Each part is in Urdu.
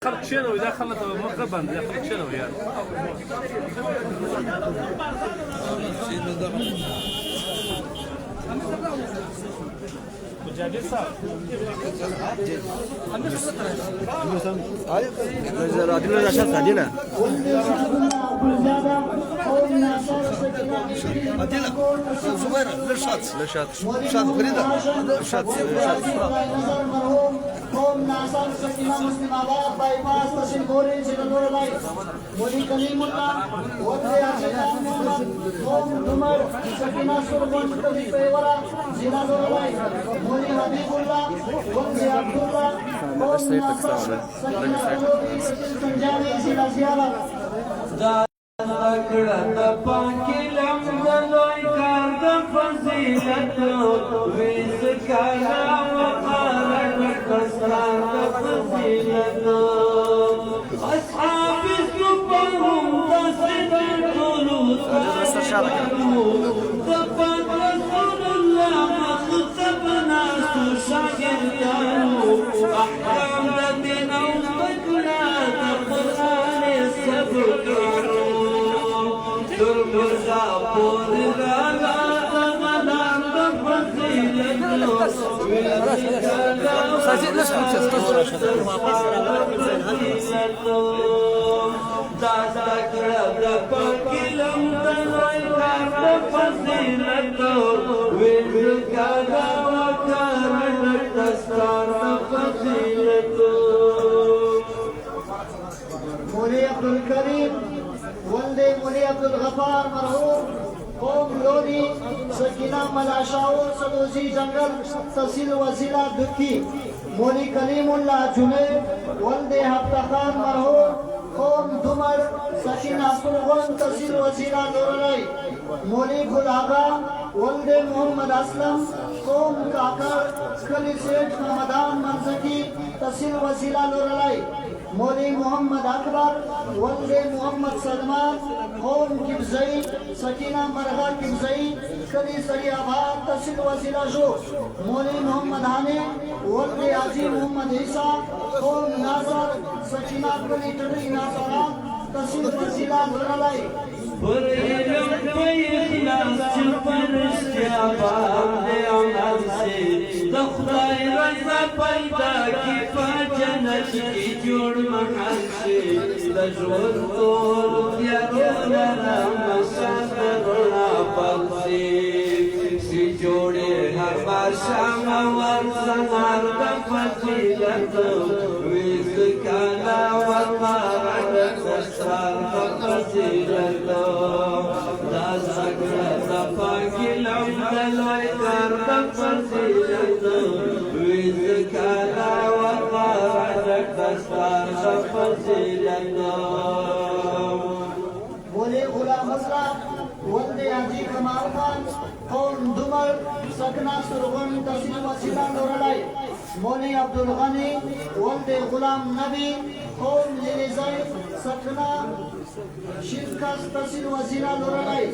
خلق شنو اذا خلت مقبا اذا خلق شنو يعني مجاهد صاحب قوم ناصر سکینہ مسلم آباد بائی پاس تحصیل گوری ضلع نورلائی مولی کلیم اللہ وقت عاشقان محمد قوم دمر سکینہ سرگن تحصیل پیورا ضلع نورلائی مولی حبیب اللہ وقت عبداللہ قوم ناصر سکینہ سرگن تحصیل سنجانی ضلع زیارہ اکڑت پاکی لمدلوی کارد فضیلت ویز کالا وقارد کسرات فضیلت اصحاب سپرهم تصدر طلوط دفت رسول اللہ مخطب ناسو شاگردانو احکام لدین او مجلات قرآن سبکانو درگزا پور رالا غلام فضیلت دادا کرد پاکلم دنوی کارد فضیلت ویلکالا وکارد دستار فضیلت مولی عبدالکریم ولد مولی عبدالغفار مرحوم قوم لونی سکینہ ملاشاور سدوسی جنگل تحصیل وزیرہ دکی مولی کلیم اللہ جنید ولد حبتخان مرحوم قوم دمر سکینہ سرغن تحصیل وزیرہ نورلائی مولی گل آغا ولد محمد اسلم قوم کاکر کلی سیٹ حمدان منزکی تحصیل وزیرہ نورلائی مولی محمد اکبر ولد محمد سلمان قوم کبزئی سکینہ مرغا کبزئی کلی سری آباد تحصیل وزیرہ جو مولی محمد حانی ولد عجی محمد عیسیٰ قوم ناظر سکینہ کلی ٹڑی ناظران تحصیل وزیرہ نورلائی پر علم پی اخلاص چپر اشتیابان دے عمل سے دخدائی رضا پیدا کی پاچنش کی جوڑ محل سے دجور طول دیارونا مشاق رونا پل سے سی جوڑے ہر باشام ورزنار دفجیلت ویز کالا ورمارد دستار دفجیلت دازا کرد پاکی لمدلوی کارد فضیلت ویز کالا وقارد دستار فضیلت مولی غلام اسلام ولد حاجی کمال خان قوم دمر سکنہ سرغن تحصیل وزیرہ نورلائی مولی عبدالغنی ولد غلام نبی قوم لیلیزائی سکنہ شرکس تحصیل وزیرہ نورلائی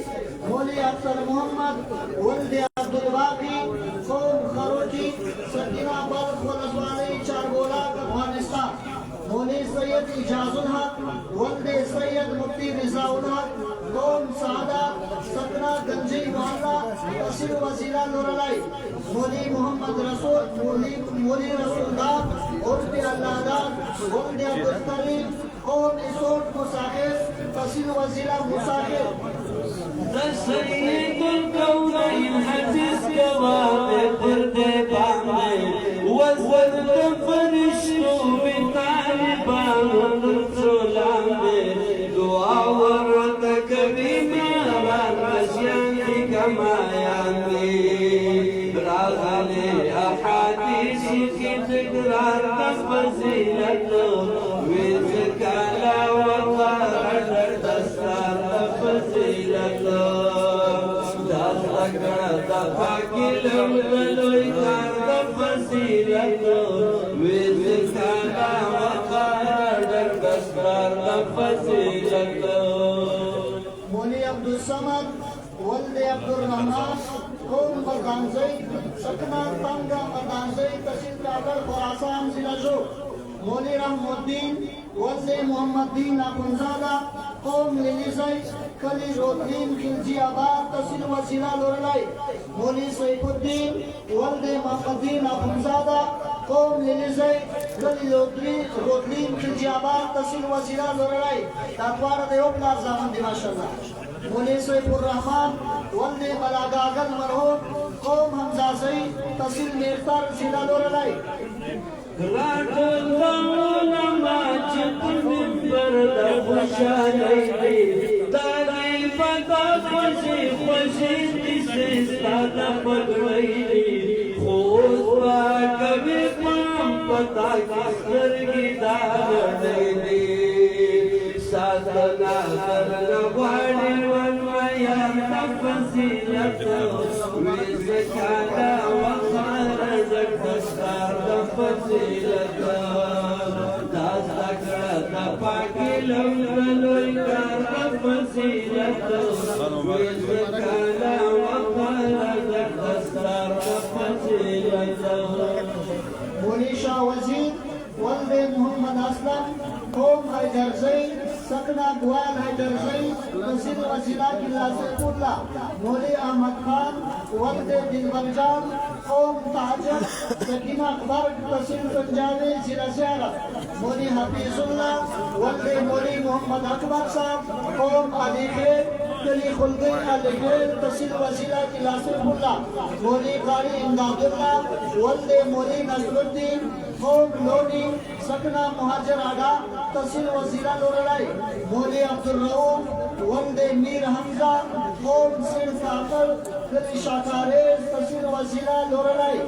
مولی اختر محمد ولد عبدالباقی قوم خروٹی سکنہ بلخ ولسوالی چارگولاک افغانستان مولی سید اجاز الحق ولد سید مفتی رضا الحق قوم سعادہ سکنہ گنجی محلہ تحصیل وزیرہ نورلائی مولی محمد رسول مولی رسول دار عرف اللہ دار ولد عبدالکریم قوم اسوٹ مساخر تحصیل وزیرہ مساخر سید الکونین حدیث گواب پردے باندے وزد فرشتو بطالبان رسولان دے دعا ورد کبیمہ والمشیان دی کمایان دی راغلے احادیث کی تکرار تفضیلت وذکالا وقارد دستار فضیلت داد اکڑ دفاکی لمدلوی کارد فضیلت وذکالا وقارد دستار فضیلت مولی عبدالصمد ولد عبدالرحمن قوم بردانزئی سکنہ تنگا بردانزئی تحصیل کابل خراسان ضلع جو مولی رحمالدین ولد محمد دین اخنزادہ قوم لیلیزائی کلی روتلین خلجی آباد تحصیل وزیرہ لورلائی مولی سیف الدین ولد محمد دین اخنزادہ قوم لیلیزائی کلی روتلین خلجی آباد تحصیل وزیرہ لورلائی تاتوار دیو پلار زامن دی ماشاءاللہ مولی سیف الرحمن ولد بلاگاگل مرحوم قوم حمزازی تحصیل میرتر ضلع لورلائی سادنا کرنا غواړي ولویا تفصیلت وزکانا وخارج دستار تفصیلت داستا کړه پاکي لولوي کار تفصیلت وزکانا وخارج دستار تفصیلت مولی شاہ وزیر ولد محمد اسلم قوم حیدرزئی سکنہ دوال حیدرزئی تحصیل وزیرہ کی لازم اللہ مولی احمد خان ولد دلبر جان قوم تاجر سکینہ اکبر تحصیل پنجابی ضلع زیارت مولی حفیظ اللہ ولد مولی محمد اکبر صاحب قوم علی خیر کلی خلقی علی خیر تحصیل وزیرہ کی لازم اللہ مولی قاری امداد اللہ ولد مولی نصر الدین قوم لونی سکنہ مہاجر آڈا تحصیل وزیرہ لورلائی مولی عبدالرؤوف ولد میر حمزہ قوم سیر فاقر کلی شاکاریز تحصیل وزیرہ لورلائی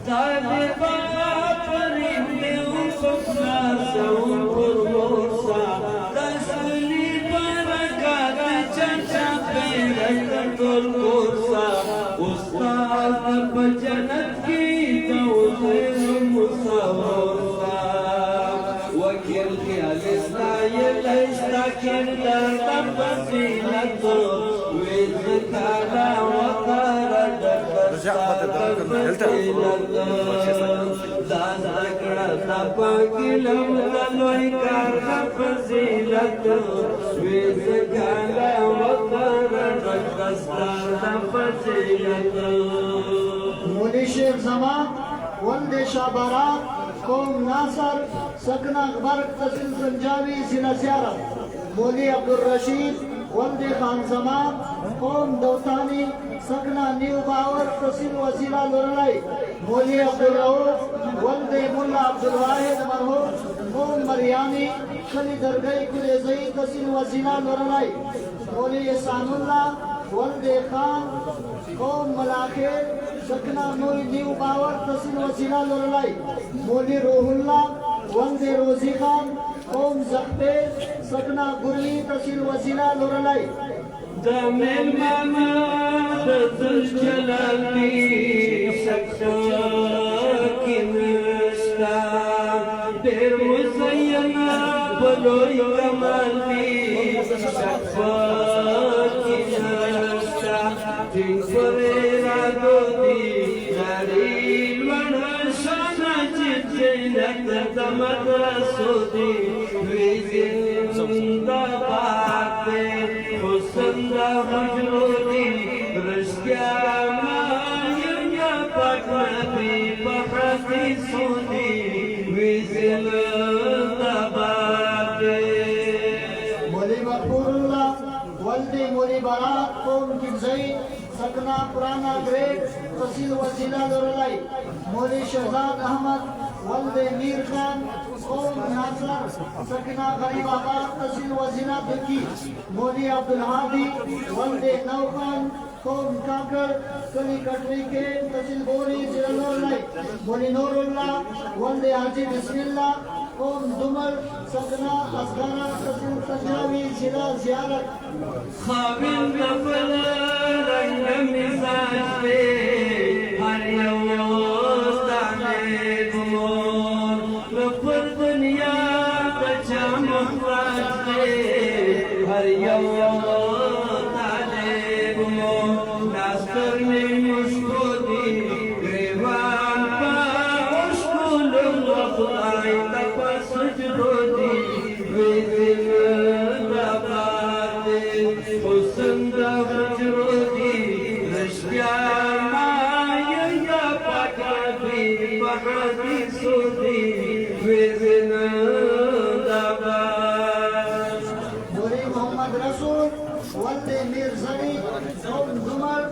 طالبات پرندوں سکنا سون پرموسا تسلی برکات چچا پیرت ترموسا استاد بجنت کی توزیر مساوسا وکیل خیال اسرائیل اشتا کردر تفصیلت وزکانا وقارد دادا کڑا پاکی لمدلوئی کار فضیلت وزکانا وقارد دستار فضیلت مولی شیخ زمان ولد شابارات قوم ناصر سکنہ اکبر تحصیل پنجابی ضلع زیارت مولی عبدالرشید ولد خان زمان قوم دوتانی سکنہ نیو باور تحصیل وزیرہ لورلائی مولی عبدالرؤوف ولد ملا عبدالواحد مرحوم قوم مریانی کلی درگئی کلیزئی تحصیل وزیرہ لورلائی مولی احسان اللہ ولد خان قوم ملاخیر سکنہ نوری نیو باور تحصیل وزیرہ لورلائی مولی روح اللہ ولد روزی خان قوم زختے سکنہ گرلی تحصیل وزیرہ لورلائی دمل ماما دل جلالی سکتا کنشتا دیر مزینا بلوی کمالی سکتا کنشتا جن سویرا دو دی ناریل ونشانا جت جنت دمت رسودی ویزن زندہ باتے حسندہ مجرودی رشکیا مایا پاک نبی پاکی سودی ویزن دباتے مولی مقبول اللہ ولد مولی برات قوم کبزئی سکنہ پرانا گریڈ تحصیل وزیرہ لورلائی مولی شہزاد احمد ولد میر خان قوم ناصر سکنہ غریب آباد تحصیل وزیرہ دکی مولی عبدالحادی ولد نو خان قوم کاکر کلی کٹری کے تحصیل بوری ضلع لورلائی مولی نور اللہ ولد حاجی بسم اللہ قوم دمر سکنہ اصغرہ تحصیل پنجابی ضلع زیارت خوابن دفل رنگ مزاج پہ ہر یوستانے گمون نفر دنیا بچا محراج پہ ہر یوستانے گمون ناستر میں مشکو دی گریوان پا اشکو لنگو زنداباد مولی محمد رسول ولد میر زنی قوم زمر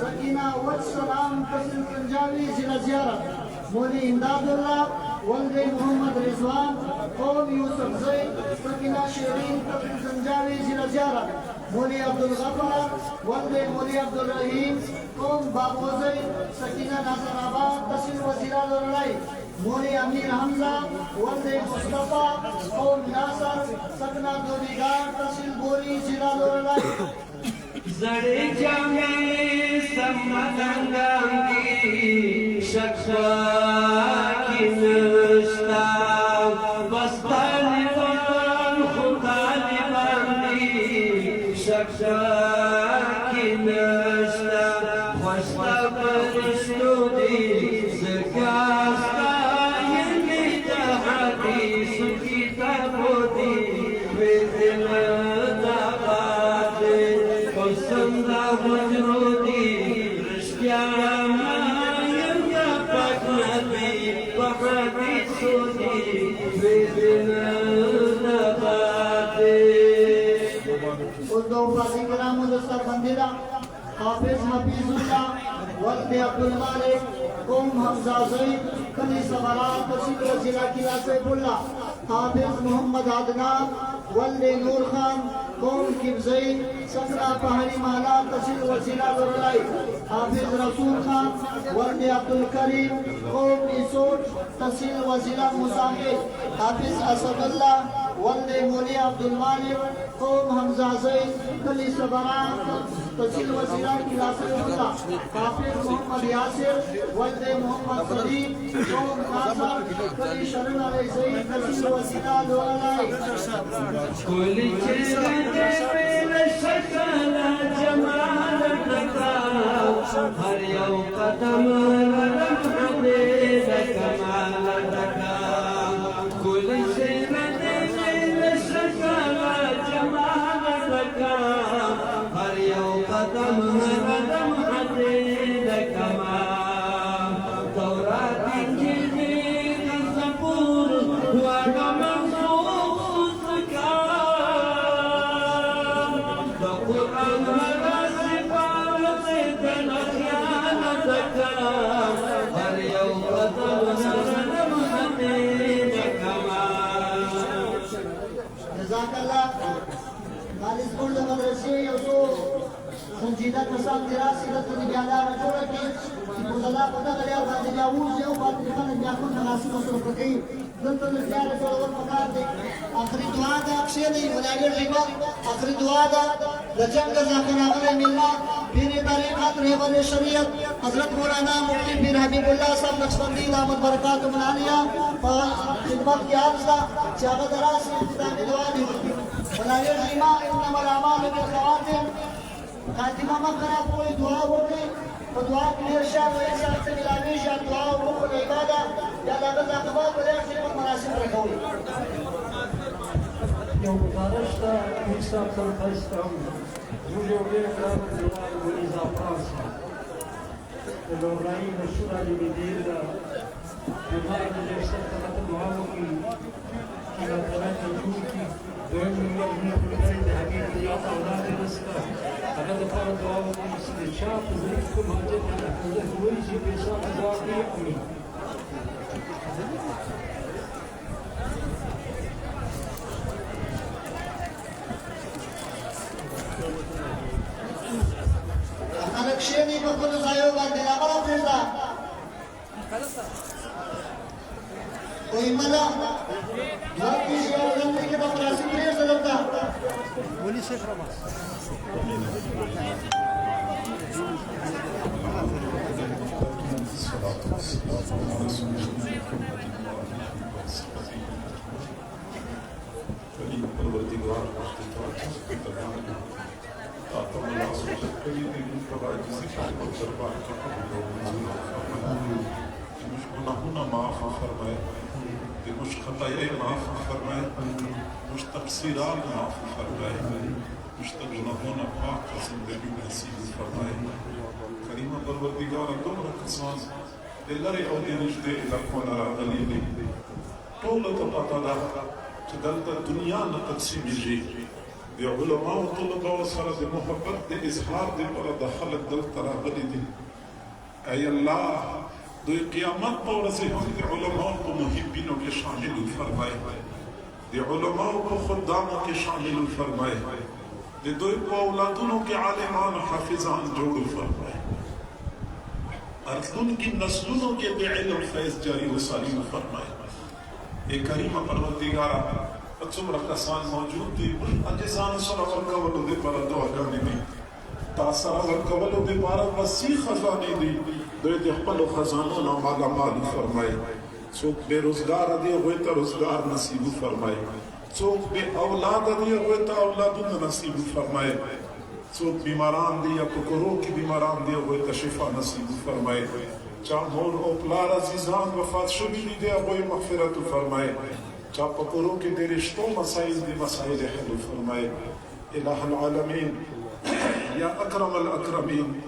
سکینہ وچ سلام تحصیل پنجاوی ضلع زیارت مولی امداد اللہ ولد محمد رضوان قوم یوسف زئی سکینہ شیرین تحصیل پنجاوی ضلع زیارت مولی عبدالغفار ولد مولی عبدالرحیم قوم باغوزئی سکینہ ناصر آباد تحصیل وزیرہ لولائی مولی امیر حمزہ ولد مصطفیٰ قوم ناصر سکنہ دونیگار تحصیل بوری ضلع لولائی زڑے جامع سمدنگی شکشا کی نشتا بس طالبان خدا لبانی شکشا کی نشتا خوشتا پرشتو دی زکاستا یمی تحدیث کتابو دی ویدن داباتے سندا مجرودی رشتیا مایم یا پاک نبی بحادی سودی بیدن نباتے اردو فاضی کرام مدستر بندیدہ حافظ حفیظ اللہ ولد عبدالمالک قوم حمزہ زید کلی سبرات تحصیل ضلع قلعہ سیف اللہ حافظ محمد عدنان ولد نور خان قوم کبزئی سکرہ پہاڑی محلہ تحصیل وزیرہ لولائی حافظ رسول خان ولد عبدالکریم قوم ایسوٹ تحصیل وزیرہ مزاحر حافظ اسد اللہ ولد مولی عبدالمالک قوم حمزہ زید کلی سبرات تحصیل وزیرہ قلعہ سیف اللہ حافظ محمد یاسر ولد محمد صدیق قوم ناصر کلی شرن علیہ زید تحصیل وزیرہ لولائی کولی چیزیں پہل شکل جمال تکا ہر یو قدم لمحہ دے کمال تکا کولی چیزیں پہل شکل جمال تکا ہر یو قدم لمحہ دے کمال تورات انجیل زبور وانا منصوص کا قرآن مراسفان سیدن خیانت کا ہر یو قدم لمحدین کمال جزاک اللہ خالص گلد مدرسی یوسو سنجیدہ کسان دراسی لطنی بیادار جوڑا کی مزدہ پتہ گلیا باندی جاوز یو باندی خان بیاکون نغاسی مصر فقی دلتن اختیار جوڑا مقار دے آخری دعا دا اکشی دی ملاگر غیبہ آخری دعا دا لجنگ زاکن آغل ملنا پیر طریقات رہبر شریعت حضرت مولانا مفتی پیر حبیب اللہ صاحب نقشبندی دامت برکات منانیہ خدمت کی عرض دا چاہت دراسی اختتامی دعا دی ملاگر غیبہ انما العمال بالخواتم خاتمہ مقرہ کوئی دعا ہوگی تو دعا کلیر شاہ و ایسا سے ملاوی شاہ دعا و روح العبادہ یا لابد اقباب و لیک خدمت مناسب رکھوئی یو گزارش تا ایک صاحب سرخست ہم مجھے اوڑے اقرار دیوار و اضافان سا لورائی مشہور علی دیر دا بیمار مجھے سب تقت دعاوں کی اللہ تعالیٰ تنجور کی دوئم نمبر میں پڑھائی دہاگی قیات اولاد رسکا اگر دفعہ دعاوں کی سید شاپ ضرور کو ماجد حضرت ہوئی سی پیسا دعا کی امین خلق شیدی بکل زائیو باندی لابرا پھردا کوئی ملا دعا کی شیعہ رنگی کے دفعہ راسی پریر صدرتا ولی سے فرماس پروردگار آتم اللہ سوچت کری دیگن پروائی کسی شاید دربار کا قبول مش گناہونا معاف فرمائے مش خطائے معاف فرمائے مش تقصیرات معاف فرمائے مش گناہونا پاک زندگی نصیب فرمائے کریمہ پروردگار تم رکسان دلر او دینش دے لکھونا غلیلی طول تقطع تدلت الدنيا نتقسم جي دي علماء وطلبة وصارت محبت دي إظهار دي پر دخلت دل تراغلی دي اے اللہ دو قیامت پر سے ہم دے علماء کو محبینوں کے شامل فرمائے دے علماء کو خداموں کے شامل فرمائے دے دو اولادوں کے عالمان حافظان جوڑ فرمائے ارتن کی نسلوں کے دے علم فیض جاری و ساری فرمائے اے کریم پروردگارہ اتم رکسان موجود دی اجزان سرور کولو دے پر دعا کرنے دی تاثرور کولو دے پر وسیع خزانے دی دوی دے خپل خزانوں نا مالا مال فرمائے چوک بے روزگار دی ہوئے تا روزگار نصیب فرمائے چوک بے اولاد دی ہوئے تا اولاد نصیب فرمائے چوک بیماران دی یا پکروں کی بیماران دی ہوئے تا شفا نصیب فرمائے چاہ مور اوپلار عزیزان وفات شبی دی دے ہوئے مغفرت فرمائے چاہ پکروں کی دے رشتوں مسائل دی مسائل حل فرمائے الہ العالمین یا اکرم الاکرمین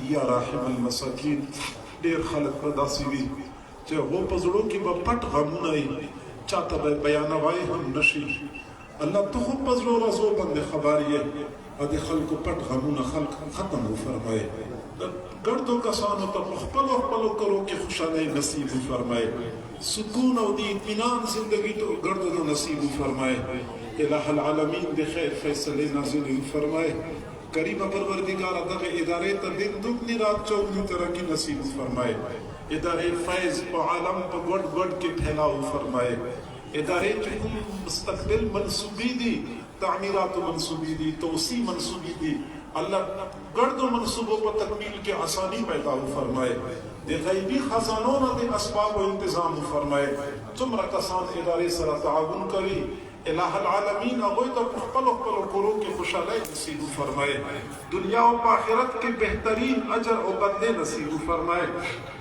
یا راحم المساکین دیر خلق پردہ سیوی چاہ وہ پزڑوں کی بپٹ غمونائی چاہتا بے بیانوائی ہم نشی اللہ تو خود پزڑوں رضو بند خباری ہے ادھے خلق پٹ غمونا خلق ختم ہو فرمائے گردوں کا سانو تا مخپلو کرو کہ خوشانے نصیب فرمائے سکون و دی اطمینان زندگی تو گردوں نصیب فرمائے الہ العالمین دے خیر فیصلے نازل فرمائے کریم پروردگار دغه ادارے تا دن دگنی رات چوگنی ترقی نصیب فرمائے ادارے فیض پا عالم پا گوڑ گوڑ کے پھیلاو فرمائے ادارے چکم مستقبل منصوبی دی تعمیرات منصوبی دی توسیع منصوبی دی اللہ گرد و منصوبوں پر تکمیل کے آسانی پیدا فرمائے دے غیبی خزانوں دے اسباب و انتظام فرمائے تمرا کسان ادارے سر تعاون کری الہ العالمین اگوی تا پلو کرو کے خوشالے نصیب فرمائے دنیا و آخرت کے بہترین اجر و بدلے نصیب فرمائے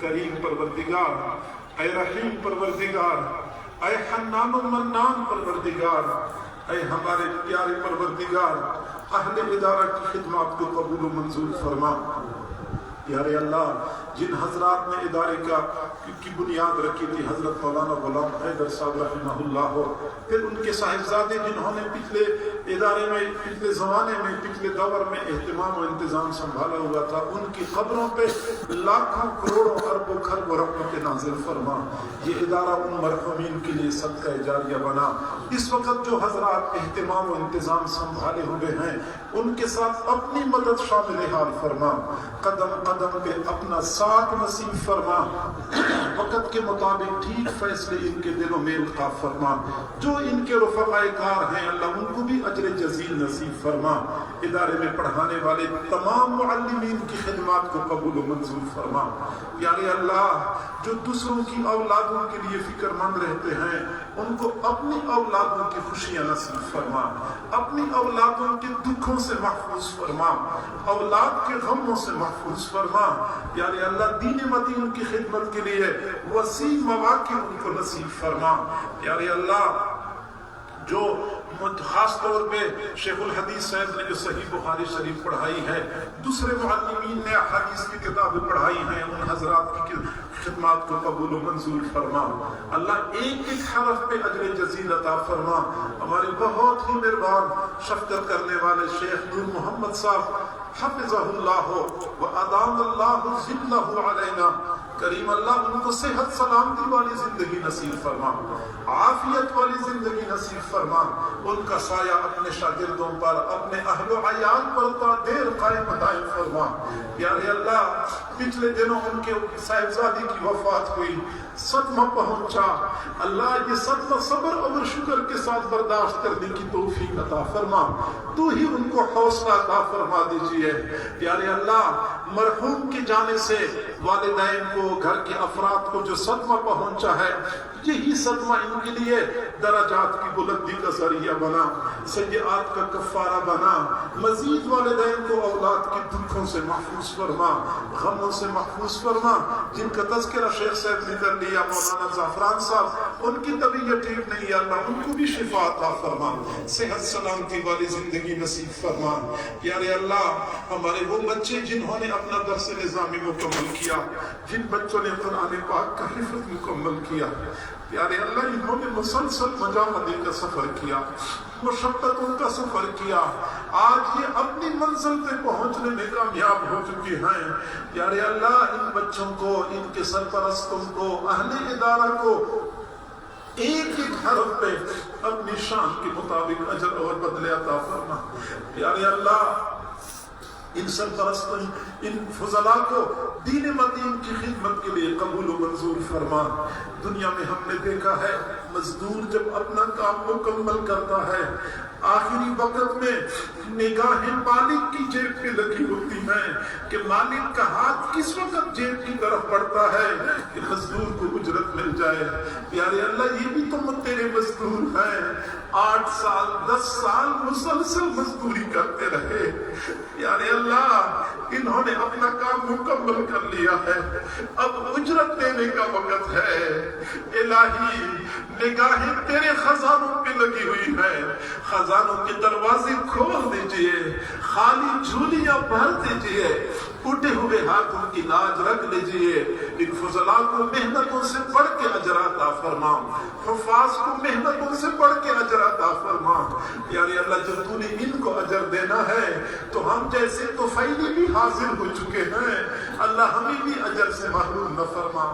کریم پروردگار اے رحیم پروردگار اے حنان و منان پروردگار اے ہمارے پیارے پروردگار اہل ادارہ کی خدمات کو قبول و منظور فرما پیارے اللہ جن حضرات نے ادارے کی بنیاد رکھی تھی حضرت مولانا غلام حیدر صاحب رحمہ اللہ ہو پھر ان کے صاحبزادے جنہوں نے پچھلے ادارے میں پچھلے زمانے میں پچھلے دور میں اہتمام و انتظام سنبھالا ہوا تھا ان کی قبروں پہ لاکھوں کروڑوں اربوں خرب و رحمت نازل فرما یہ ادارہ ان مرحومین کے لیے صدقہ جاریہ بنا اس وقت جو حضرات اہتمام و انتظام سنبھالے ہوئے ہیں ان کے ساتھ اپنی مدد شامل حال فرما قدم قدم پہ اپنا ساتھ نصیب فرما وقت کے مطابق ٹھیک فیصلے ان کے دلوں میں القا فرما جو ان کے رفقائے کار ہیں اللہ ان کو بھی اجر جزیل نصیب فرما ادارے میں پڑھانے والے تمام معلمین کی خدمات کو قبول و منظور فرما یعنی اللہ جو دوسروں کی اولادوں کے لیے فکر مند رہتے ہیں ان کو اپنی اولادوں کی خوشیاں نصیب فرما اپنی اولادوں کے دکھوں سے محفوظ فرما اولاد کے غموں سے محفوظ فرما یعنی اللہ دین متین کی خدمت کے لیے وسیع مواقع ان کو نصیب فرما یعنی اللہ جو خاص طور پہ شیخ الحدیث صاحب نے جو صحیح بخاری شریف پڑھائی ہے دوسرے معلمین نے احادیث کی کتابیں پڑھائی ہیں ان حضرات کی خدمات کو قبول و منظور فرما اللہ ایک ایک حرف پہ اجر جزیل عطا فرما ہمارے بہت ہی مہربان شفقت کرنے والے شیخ نور محمد صاحب حفظہ اللہ و ادام اللہ ذلہ علینا کریم اللہ ان کو صحت سلامتی والی زندگی نصیب فرما عافیت والی زندگی نصیب فرما ان کا سایہ اپنے شاگردوں پر اپنے اہل و عیال پر تا دیر قائم دائم فرما پیارے اللہ پچھلے دنوں ان کے صاحبزادی کی وفات ہوئی صدمہ پہنچا اللہ یہ صدمہ صبر اور شکر کے ساتھ برداشت کرنے کی توفیق عطا فرما تو ہی ان کو حوصلہ عطا فرما دیجئے پیارے اللہ مرحوم کی جانے سے والدین کو گھر کے افراد کو جو صدمہ پہنچا ہے یہی صدمہ ان کے لیے درجات کی بلندی کا ذریعہ بنا سیئات کا کفارہ بنا مزید والدین کو اولاد کے دکھوں سے محفوظ فرما غموں سے محفوظ فرما جن کا تذکرہ شیخ صاحب نے کر لیا مولانا زعفران صاحب ان کی طبیعت ٹھیک نہیں ہے اللہ ان کو بھی شفا عطا فرما صحت سلامتی والی زندگی نصیب فرما پیارے اللہ ہمارے وہ بچے جنہوں نے اپنا درس نظامی مکمل کیا، جن بچوں نے قرآن پاک کا حفظ مکمل کیا، پیارے اللہ انہوں نے مسلسل مجاہدے کا سفر کیا، مشقتوں کا سفر کیا، آج یہ اپنی منزل پہ پہنچنے میں کامیاب ہو چکے ہیں۔ پیارے اللہ ان بچوں کو، ان کے سرپرستوں کو، اہل ادارہ کو ایک ایک حرف پہ اپنی شان کے مطابق اجر اور بدلے عطا فرما۔ پیارے اللہ ان سرپرستوں، ان فضلاء کو دین مدین کی خدمت کے لیے قبول و منظور فرما۔ دنیا میں ہم نے دیکھا ہے مزدور جب اپنا کام مکمل کرتا ہے آخری وقت میں نگاہیں مالک کی جیب پہ لگی ہوتی ہیں کہ مالک کا ہاتھ کس وقت جیب کی طرف بڑھتا ہے کہ مزدور کو اجرت مل جائے۔ پیارے اللہ یہ بھی تو تیرے مزدور ہیں، 8 سال 10 سال مسلسل مزدوری کرتے رہے۔ پیارے اللہ انہوں نے اپنا کام مکمل کر لیا ہے، اب اجرت دینے کا وقت ہے۔ الہی نگاہیں تیرے خزانوں پہ لگی ہوئی ہیں، خزانوں کے دروازے کھول دیجئے، خالی جھولیاں بھر دیجئے، اٹھے ہوئے ہاتھوں کی لاج رکھ لیجئے۔ ان فضلاء کو محنتوں سے بڑھ کے اجر عطا فرما، حفاظ کو محنتوں سے بڑھ کے اجر عطا فرما۔ پیارے اللہ جب تو نے ان کو اجر دینا ہے تو ہم جیسے طفیلی بھی حاضر ہو چکے ہیں، اللہ ہمیں بھی اجر سے محروم نہ فرما۔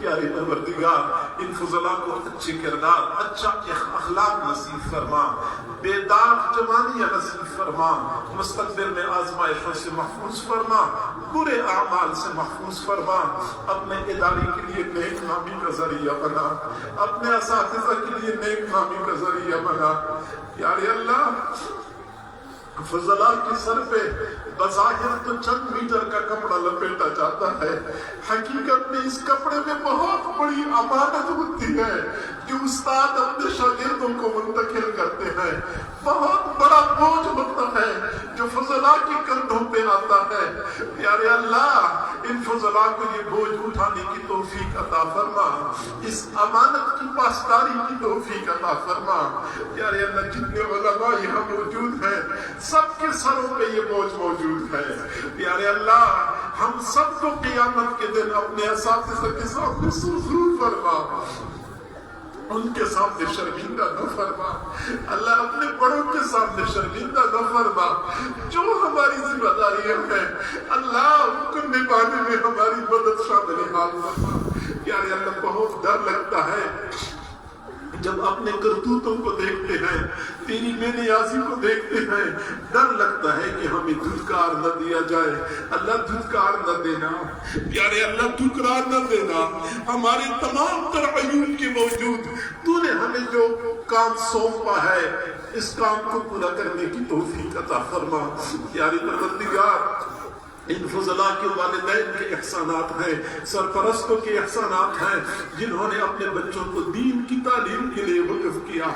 پیارے پروردگار ان فضلاء کو اچھے کردار، اچھا اخلاق نصیب فرما، بے داغ جوانیاں نصیب فرما، مستقبل میں آزمائشوں سے محفوظ فرما، برے اعمال سے محفوظ فرما، اپنے ادارے کے لیے نیک نامی کا ذریعہ بنا، اپنے اساتذہ کے لیے نیک نامی کا ذریعہ بنا۔ پیارے اللہ فضلاء کے سر پہ بظاہر تو چند میٹر کا کپڑا لپیٹا جاتا ہے، حقیقت میں اس کپڑے میں بہت بڑی امانت ہوتی ہے جو استاد اپنے شاگردوں کو منتقل کرتے ہیں، بہت بڑا بوجھ ہوتا ہے جو فضلاء کے کندھوں پہ آتا ہے۔ پیارے اللہ ان فضلاء کو یہ بوجھ اٹھانے کی توفیق عطا فرما، اس امانت کی پاسداری کی توفیق عطا فرما۔ پیارے اللہ جتنے علماء یہاں موجود ہیں سب کے سروں پہ یہ بوجھ موجود ہے۔ پیارے اللہ ہم سب کو قیامت کے دن اپنے اساتذہ کے سامنے سرخرو فرما، ان کے سامنے شرمندہ نہ فرما۔ اللہ اپنے بڑوں کے سامنے شرمندہ نہ فرما۔ جو ہماری ذمہ داریاں ہیں اللہ ان کو نبھانے میں ہماری مدد شامل حال فرما۔ پیارے اللہ بہت ڈر لگتا ہے جب اپنے کرتوتوں کو دیکھتے ہیں، تیری بے نیازی کو دیکھتے ہیں، ڈر لگتا ہے کہ ہمیں دھتکار نہ دیا جائے۔ اللہ دھتکار نہ دینا، پیارے اللہ ٹھکرار نہ دینا۔ ہمارے تمام تر عیوب کے موجود تو نے ہمیں جو کام سونپا ہے اس کام کو پورا کرنے کی توفیق عطا فرما۔ پیارے پروردگار ان فضلاء کے والدین کے احسانات ہیں، سرپرستوں کے احسانات ہیں جنہوں نے اپنے بچوں کو دین کی تعلیم کے لیے وقف کیا۔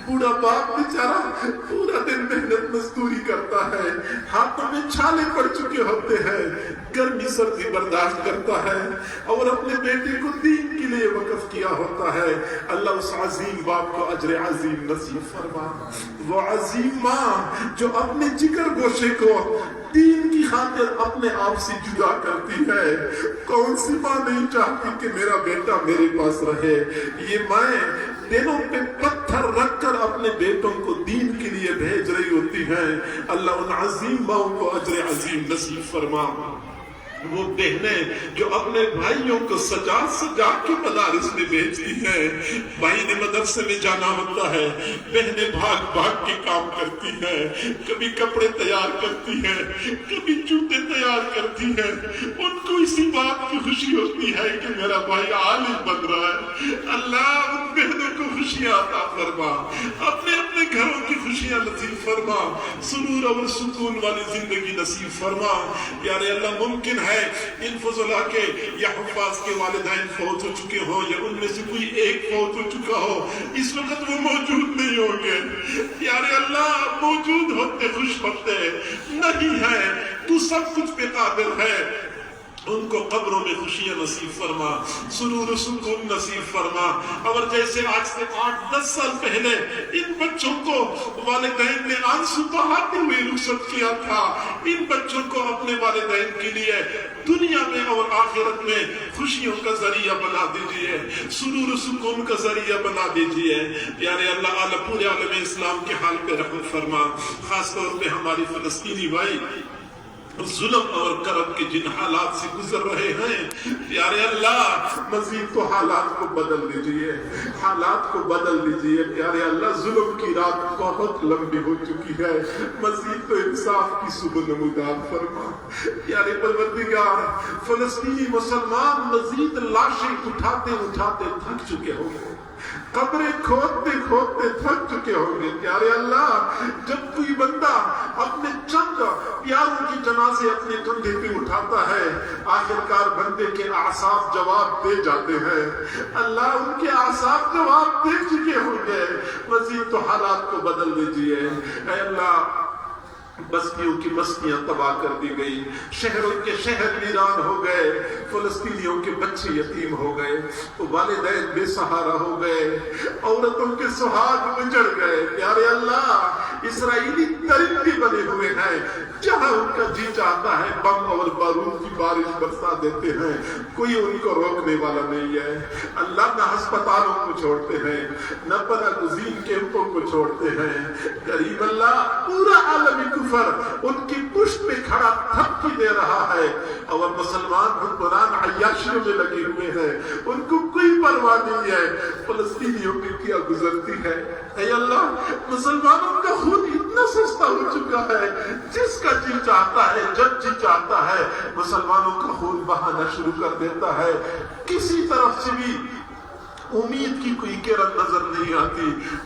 بوڑھا باپ بیچارہ پورا دن محنت مزدوری کرتا ہے، ہاتھوں میں چھالے پڑ چکے ہوتے ہیں، گرمی سردی برداشت کرتا ہے اور اپنے بیٹے کو دین کے لیے وقف کیا ہوتا ہے۔ اللہ اس عظیم باپ کو اجر عظیم نصیب فرما۔ وہ عظیم ماں جو اپنے جگر گوشے کو دین کی خاطر اپنے آپ سے جدا کرتی ہے، کون سی ماں نہیں چاہتی کہ میرا بیٹا میرے پاس رہے؟ یہ مائیں دلوں پہ پتھر رکھ کر اپنے بیٹوں کو دین کے لیے بھیج رہی ہوتی ہیں۔ اللہ ان عظیم ماؤں کو اجر عظیم نصیب فرما۔ وہ بہنیں جو اپنے بھائیوں کو سجا سجا کے مدارس میں بھیجتی ہیں، بھائی نے مدرسے میں جانا ہوتا ہے، بہنیں بھاگ بھاگ کے کام کرتی ہیں، کبھی کپڑے تیار کرتی ہیں، کبھی جوتے تیار کرتی ہیں۔ ان کو اسی بات کی خوشی ہوتی ہے کہ میرا بھائی عالم بن رہا ہے۔ اللہ ان بہنوں کو خوشیاں عطا فرما، اپنے اپنے گھروں کی خوشیاں نصیب فرما، سرور اور سکون والی زندگی نصیب فرما۔ پیارے اللہ ممکن ہے ان فضلاء کے یا حفاظ کے والدین فوت ہو چکے ہوں یا ان میں سے کوئی ایک فوت ہو چکا ہو، اس وقت وہ موجود نہیں ہوں گے۔ پیارے اللہ موجود ہوتے خوش ہوتے نہیں ہے، تو سب کچھ پہ قادر ہے۔ ان کو قبروں میں خوشیاں نصیب فرما، سرور و سکون نصیب فرما۔ اور جیسے آج سے 8-10 سال پہلے ان بچوں کو والدین نے آنسو بہاتے ہوئے رخصت کیا تھا، ان بچوں کو اپنے والدین کے لیے دنیا میں اور آخرت میں خوشیوں کا ذریعہ بنا دیجئے، سرور و سکون کا ذریعہ بنا دیجئے۔ پیارے اللہ عالم پورے عالم اسلام کے حال پہ رحمت فرما، خاص طور پہ ہماری فلسطینی بھائی ظلم اور کرم کے جن حالات سے گزر رہے ہیں، پیارے اللہ مزید تو حالات کو بدل دیجئے، حالات کو بدل دیجئے۔ پیارے اللہ ظلم کی رات بہت لمبی ہو چکی ہے، مزید تو انصاف کی صبح نمودار فرما۔ پیارے پروردگار فلسطینی مسلمان مزید لاشیں اٹھاتے اٹھاتے تھک چکے ہوں گے، قبریں کھودتے کھودتے تھک چکے ہوں گے۔ پیارے اللہ جب کوئی بندہ اپنے چند پیاروں کی جنازے اپنے کندھے پہ اٹھاتا ہے، آخرکار بندے کے اعصاب جواب دے جاتے ہیں۔ اللہ ان کے اعصاب جواب دے چکے ہوں گے، مزید تو حالات کو بدل دیجئے۔ اے اللہ بستیوں کی بستیاں تباہ کر دی گئی، شہروں کے شہر ویران ہو گئے، فلسطینیوں کے بچے یتیم ہو گئے، والدین بے سہارا ہو گئے، عورتوں کے سہاگ اجڑ گئے۔ پیارے اللہ اسرائیلی درندے بنے ہوئے ہیں، جہاں ان کا جی چاہتا ہے بم اور بارود کی بارش برسا دیتے ہیں، کوئی ان کو روکنے والا نہیں ہے۔ اللہ نہ ہسپتالوں کو چھوڑتے ہیں، نہ پناہ گزین کیمپوں کو چھوڑتے ہیں۔ کریم اللہ پورا عالمی کفر ان کی پشت پہ کھڑا تھپکی دے رہا ہے، اور مسلمان حکمران عیاشیوں میں لگے ہوئے ہیں، ان کو کوئی پرواہ نہیں ہے فلسطینیوں پہ کیا گزرتی ہے۔ اے اللہ مسلمانوں کا خون اتنا سستا ہو چکا ہے، جس کا جی چاہتا ہے جب جی چاہتا ہے مسلمانوں کا خون بہانا شروع کر دیتا ہے۔ کسی طرف سے بھی امید کی کوئی کرن نظر نہیں آتی،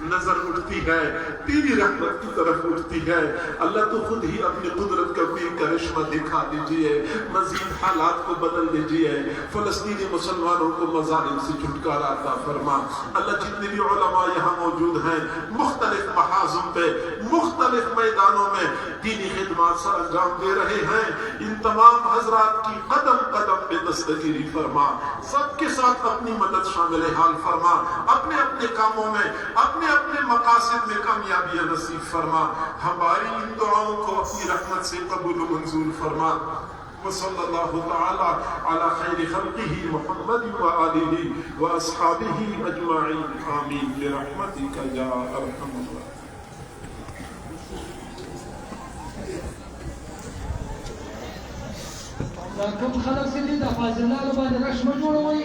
نظر اٹھتی ہے تیری رحمت کی طرف اٹھتی ہے۔ اللہ تو خود ہی اپنی قدرت کا کوئی کرشمہ دکھا دیجئے، مزید حالات کو بدل دیجئے، فلسطینی مسلمانوں کو مظالم سے چھٹکارا عطا فرما۔ اللہ جتنے بھی علماء یہاں موجود ہیں، مختلف محاذوں پہ مختلف میدانوں میں دینی خدمات سر انجام دے رہے ہیں، ان تمام حضرات کی قدم قدم پہ دستگیری فرما، سب کے ساتھ اپنی مدد شامل حال فرما، اپنے اپنے کاموں میں اپنے اپنے مقاصد میں کامیابی نصیب فرما، ہماری ان دعاؤں کو اپنی رحمت سے قبول و منظور فرما۔ وصلی اللہ تعالی علی خیر خلقہ محمد وآلہ واصحابہ اجمعین، آمین برحمتک یا ارحم الراحمین۔ کوم خلق سے دی دا فاضلانو باندې رش مه جوړوئ،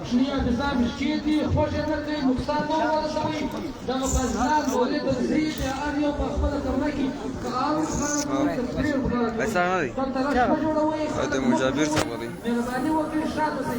شنیه نظام شکې دي، خوږ یې نه کوئ، نقصان مه ورسوئ. دغه فاضلان ولې د زی د هر یو په خپله کمره کې که عام خلک ډېر غوره کوي، دلته رش مه جوړوئ، مهرباني وکړئ شاته سئ.